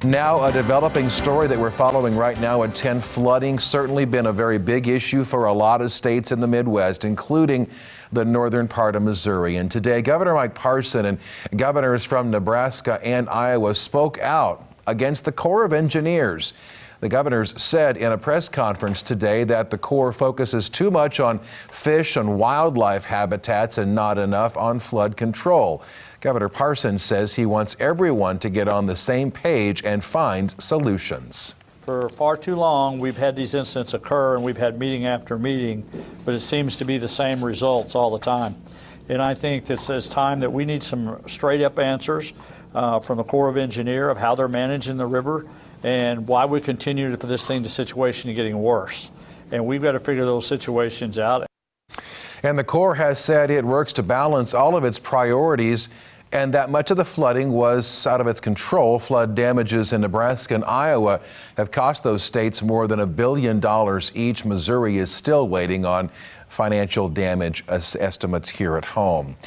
Now, a developing story that we're following right now at 10. Flooding certainly been a very big issue for a lot of states in the Midwest, including the northern part of Missouri. And today, Governor Mike Parson and governors from Nebraska and Iowa spoke out against the Corps of Engineers. The governors said in a press conference today that the Corps focuses too much on fish and wildlife habitats and not enough on flood control. Governor Parson says he wants everyone to get on the same page and find solutions. For far too long, we've had these incidents occur and we've had meeting after meeting, but it seems to be the same results all the time. And I think that it's time that we need some straight up answers from the Corps of Engineers of how they're managing the river and why we continue for this situation to getting worse. And we've got to figure those situations out. And the Corps has said it works to balance all of its priorities and that much of the flooding was out of its control. Flood damages in Nebraska and Iowa have cost those states more than $1 billion each. Missouri is still waiting on financial damage estimates here at home.